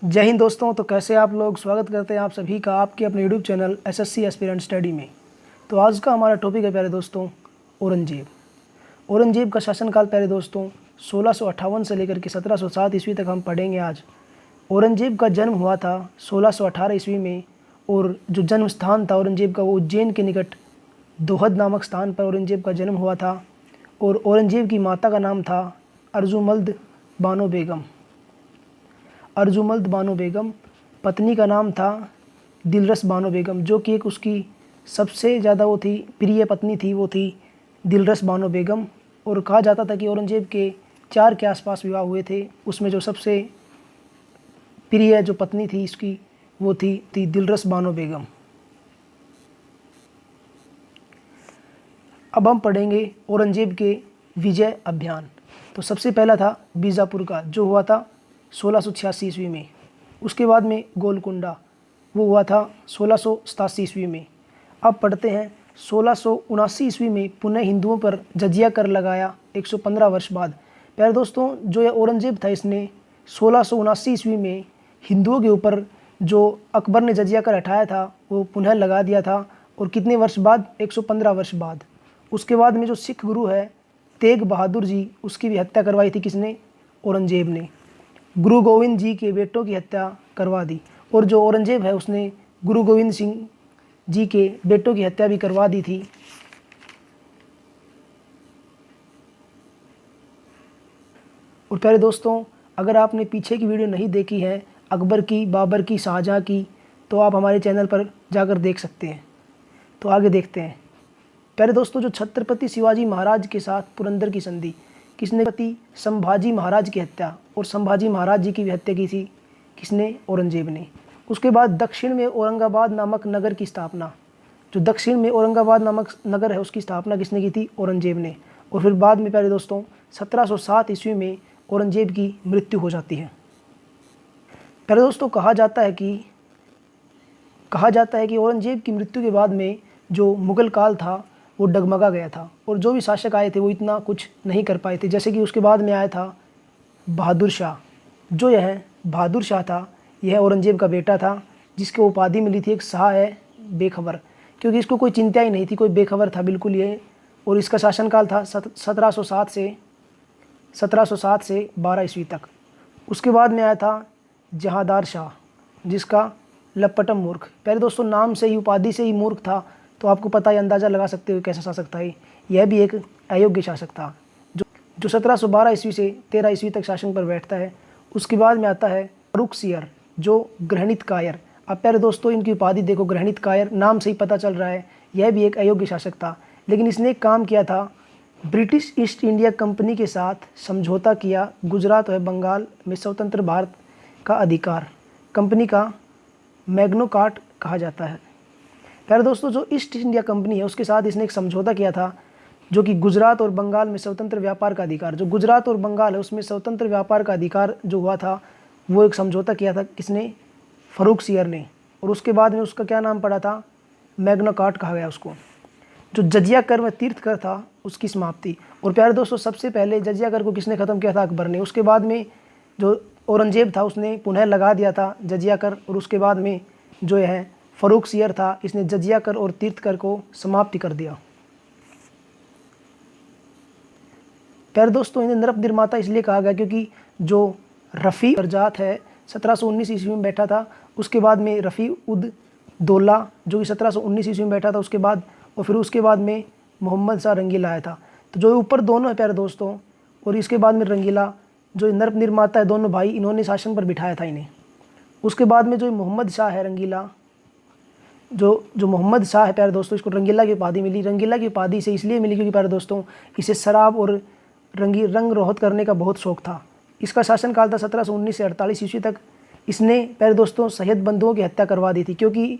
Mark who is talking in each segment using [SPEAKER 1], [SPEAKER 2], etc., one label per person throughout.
[SPEAKER 1] जय हिंद दोस्तों। तो कैसे आप लोग, स्वागत करते हैं आप सभी का आपके अपने YouTube channel SSC aspirant study में। तो आज का हमारा टॉपिक है प्यारे दोस्तों औरंगजेब। औरंगजेब का शासनकाल प्यारे दोस्तों 1658 से लेकर के 1707 ईस्वी तक हम पढ़ेंगे आज। औरंगजेब का जन्म हुआ था 1618 ईस्वी में, और जो जन्म स्थान था औरंगजेब का वो उज्जैन के निकट दोहद नामक स्थान पर औरंगजेब का जन्म हुआ था। और औरंगजेब की माता का नाम था अर्जुमल्द बानो बेगम। अर्जुमल्द बानो बेगम, पत्नी का नाम था दिलरस बानो बेगम, जो कि एक उसकी सबसे ज़्यादा वो थी प्रिय पत्नी थी, वो थी दिलरस बानो बेगम। और कहा जाता था कि औरंगजेब के 4 के आसपास विवाह हुए थे, उसमें जो सबसे प्रिय जो पत्नी थी इसकी वो थी दिलरस बानो बेगम। अब हम पढ़ेंगे औरंगजेब के विजय अभियान। तो सबसे पहला था बीजापुर का, जो हुआ था 1686 ईस्वी में। उसके बाद में गोलकुंडा, वो हुआ था 1687 ईस्वी में। अब पढ़ते हैं 1679 ईस्वी में पुनः हिंदुओं पर जजिया कर लगाया 115 वर्ष बाद। प्यारे दोस्तों, जो यह औरंगजेब था इसने 1679 ईस्वी में हिंदुओं के ऊपर जो अकबर ने जजिया कर हटाया था वो पुनः लगा दिया था। और कितने वर्ष बाद? 115 वर्ष बाद। उसके बाद में जो सिख गुरु है तेग बहादुर जी, उसकी भी हत्या करवाई थी किसने? औरंगजेब ने। गुरु गोविंद जी के बेटों की हत्या करवा दी। और जो औरंगजेब है उसने गुरु गोविंद सिंह जी के बेटों की हत्या भी करवा दी थी। और प्यारे दोस्तों, अगर आपने पीछे की वीडियो नहीं देखी है अकबर की, बाबर की, शाहजहाँ की, तो आप हमारे चैनल पर जाकर देख सकते हैं। तो आगे देखते हैं। प्यारे दोस्तों, जो छत्रपति शिवाजी महाराज के साथ पुरंदर की संधि, किसने? पति संभाजी महाराज की हत्या, और संभाजी महाराज जी की भी हत्या की थी किसने? औरंगजेब ने। उसके बाद दक्षिण में औरंगाबाद नामक नगर की स्थापना, जो दक्षिण में औरंगाबाद नामक नगर है उसकी स्थापना किसने की थी? औरंगजेब ने। और फिर बाद में प्यारे दोस्तों 1707 ईस्वी में औरंगजेब की मृत्यु हो जाती है। प्यारे दोस्तों, कहा जाता है कि औरंगजेब की मृत्यु के बाद में जो मुगल काल था वो डगमगा गया था, और जो भी शासक आए थे वो इतना कुछ नहीं कर पाए थे। जैसे कि उसके बाद में आया था बहादुर शाह। जो यह बहादुर शाह था यह औरंगजेब का बेटा था, जिसको उपाधि मिली थी एक शाह है बेखबर, क्योंकि इसको कोई चिंता ही नहीं थी, कोई बेखबर था बिल्कुल ये। और इसका शासनकाल था 1707 से 12 ईस्वी तक। उसके बाद में आया था जहांदार शाह, जिसका लपटम मूर्ख। पहले दोस्तों नाम से ही, उपाधि से ही मूर्ख था, तो आपको पता है, अंदाज़ा लगा सकते हो कैसा शासक था यह भी एक अयोग्य शासक था, जो 1712 ईस्वी से 13 ईस्वी तक शासन पर बैठता है। उसके बाद में आता है फर्रुख सियर, जो ग्रहणित कायर। अब प्यारे दोस्तों इनकी उपाधि देखो, ग्रहणित कायर, नाम से ही पता चल रहा है यह भी एक अयोग्य शासक था। लेकिन इसने एक काम किया था, ब्रिटिश ईस्ट इंडिया कंपनी के साथ समझौता किया गुजरात और बंगाल में स्वतंत्र भारत का अधिकार। कंपनी का मैग्नो कार्टा कहा जाता है। प्यारे दोस्तों, जो ईस्ट इंडिया कंपनी है उसके साथ इसने एक समझौता किया था, जो कि गुजरात और बंगाल में स्वतंत्र व्यापार का अधिकार, जो गुजरात और बंगाल है उसमें स्वतंत्र व्यापार का अधिकार जो हुआ था वो एक समझौता किया था किसने? फर्रुख सियर ने। और उसके बाद में उसका क्या नाम पड़ा था? मैग्ना कार्टा कहा गया उसको। जो जजिया कर व तीर्थ कर था उसकी समाप्ति। और प्यारे दोस्तों, सबसे पहले जजिया कर को किसने ख़त्म किया था? अकबर ने। उसके बाद में जो औरंगजेब था उसने पुनः लगा दिया था जजिया कर। और उसके बाद में जो है फर्रुख सियर था, इसने जजिया कर और तीर्थ कर को समाप्ति कर दिया। प्यारे दोस्तों, इन्हें नरप निर्माता इसलिए कहा गया क्योंकि जो रफ़ी अरजात है 1719 ईस्वी में बैठा था। उसके बाद में रफ़ी उद दौला जो कि 1719 ईस्वी में बैठा था उसके बाद, और फिर उसके बाद में मोहम्मद शाह रंगीला आया था। तो जो ऊपर दोनों है प्यारे दोस्तों, और इसके बाद में रंगीला, जो नरप निर्माता है, दोनों भाई, इन्होंने शासन पर बिठाया था इन्हें। उसके बाद में जो मोहम्मद शाह है रंगीला, जो मोहम्मद शाह है प्यारे दोस्तों, इसको रंगीला की उपाधि मिली। रंगीला की उपाधि से इसलिए मिली क्योंकि प्यारे दोस्तों इसे शराब और रंग रोहत करने का बहुत शौक था। इसका शासनकाल था 1719 से 48 ईस्वी तक। इसने प्यारे दोस्तों शहीद बंधुओं की हत्या करवा दी थी, क्योंकि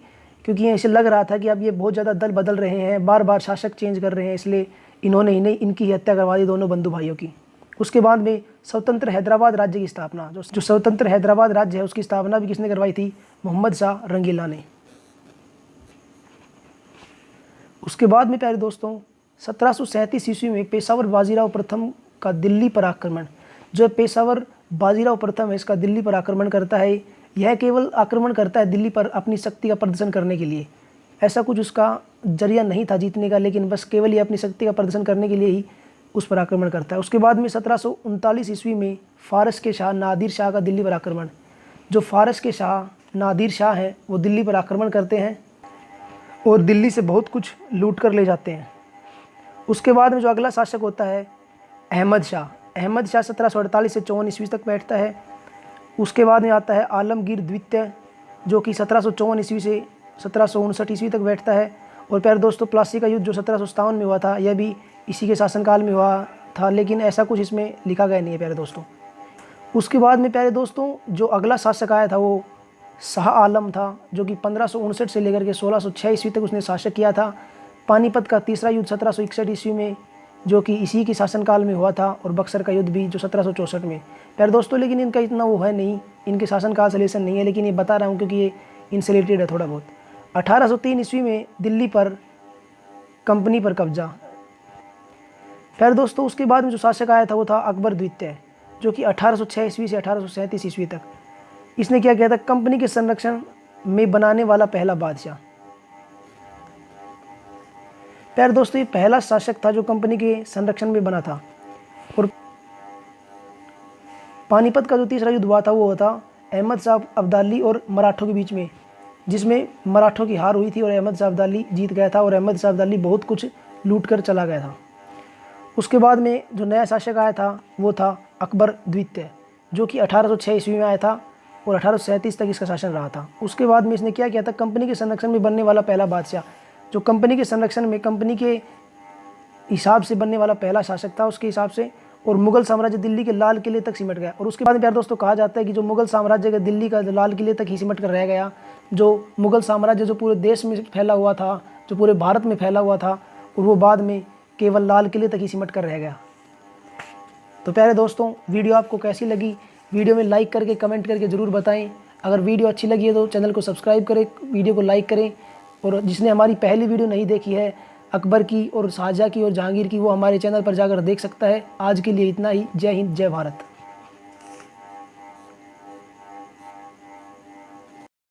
[SPEAKER 1] इसे लग रहा था कि अब ये बहुत ज़्यादा दल बदल रहे हैं, बार बार शासक चेंज कर रहे हैं, इसलिए इन्होंने इनकी हत्या करवा दी, दोनों बंधु भाइयों की। उसके बाद में स्वतंत्र हैदराबाद राज्य की स्थापना, जो स्वतंत्र हैदराबाद राज्य है उसकी स्थापना भी किसने करवाई थी? मोहम्मद शाह रंगीला ने। उसके बाद में प्यारे दोस्तों 1737 ईस्वी में पेशावर बाजीराव प्रथम का दिल्ली पर आक्रमण, जो पेशावर बाजीराव प्रथम है इसका दिल्ली पर आक्रमण करता है। यह केवल आक्रमण करता है दिल्ली पर अपनी शक्ति का प्रदर्शन करने के लिए। ऐसा कुछ उसका जरिया नहीं था जीतने का, लेकिन बस केवल ये अपनी शक्ति का प्रदर्शन करने के लिए ही उस पर आक्रमण करता है। उसके बाद में 1739 ईस्वी में फारस के शाह नादिर शाह का दिल्ली पर आक्रमण। जो फारस के शाह नादिर शाह हैं वो दिल्ली पर आक्रमण करते हैं और दिल्ली से बहुत कुछ लूट कर ले जाते हैं। उसके बाद में जो अगला शासक होता है अहमद शाह। अहमद शाह 1748 से 54 ईस्वी तक बैठता है। उसके बाद में आता है आलमगीर द्वितीय, जो कि 1754 ईस्वी से 1759 ईस्वी तक बैठता है। और प्यारे दोस्तों, प्लासी का युद्ध जो 1757 में हुआ था, यह भी इसी के शासनकाल में हुआ था, लेकिन ऐसा कुछ इसमें लिखा गया नहीं है प्यारे दोस्तों। उसके बाद में प्यारे दोस्तों जो अगला शासक आया था वो शाह आलम था, जो कि 1559 से लेकर के 1606 ईस्वी तक उसने शासक किया था। पानीपत का तीसरा युद्ध 1761 ईस्वी में, जो कि इसी के शासनकाल में हुआ था, और बक्सर का युद्ध भी जो 1764 में। प्यारे दोस्तों, लेकिन इनका इतना वो है नहीं, इनके शासनकाल से रिलेशन नहीं है, लेकिन ये बता रहा हूँ क्योंकि ये इनसे रिलेटेड है थोड़ा बहुत। 1803 ईस्वी में दिल्ली पर कंपनी पर कब्जा। प्यारे दोस्तों, उसके बाद में जो शासक आया था वो था अकबर द्वितीय, जो कि 1806 ईस्वी से 1837 ईस्वी तक। इसने क्या किया था, कंपनी के संरक्षण में बनाने वाला पहला बादशाह। प्यारे दोस्तों, ये पहला शासक था जो कंपनी के संरक्षण में बना था। और पानीपत का जो तीसरा युद्ध हुआ था वो होता अहमद शाह अब्दाली और मराठों के बीच में, जिसमें मराठों की हार हुई थी और अहमद शाह अब्दाली जीत गया था, और अहमद शाह अब्दाली बहुत कुछ लूट कर चला गया था। उसके बाद में जो नया शासक आया था वो था अकबर द्वितीय, जो कि 1806 ईस्वी में आया था और 1837 तक इसका शासन रहा था। उसके बाद में इसने क्या किया था, कंपनी के संरक्षण में बनने वाला पहला बादशाह, जो कंपनी के संरक्षण में कंपनी के हिसाब से बनने वाला पहला शासक था उसके हिसाब से। और मुगल साम्राज्य दिल्ली के लाल किले तक सिमट गया। और उसके बाद में प्यारे दोस्तों कहा जाता है कि जो मुगल साम्राज्य का दिल्ली का लाल किले तक ही सिमट कर रह गया, जो मुगल साम्राज्य जो पूरे देश में फैला हुआ था, जो पूरे भारत में फैला हुआ था, और वो बाद में केवल लाल किले तक ही सिमट कर रह गया। तो प्यारे दोस्तों, वीडियो आपको कैसी लगी, वीडियो में लाइक करके कमेंट करके ज़रूर बताएं। अगर वीडियो अच्छी लगी है तो चैनल को सब्सक्राइब करें, वीडियो को लाइक करें। और जिसने हमारी पहली वीडियो नहीं देखी है अकबर की और शाहजहाँ की और जहांगीर की, वो हमारे चैनल पर जाकर देख सकता है। आज के लिए इतना ही। जय हिंद, जय भारत।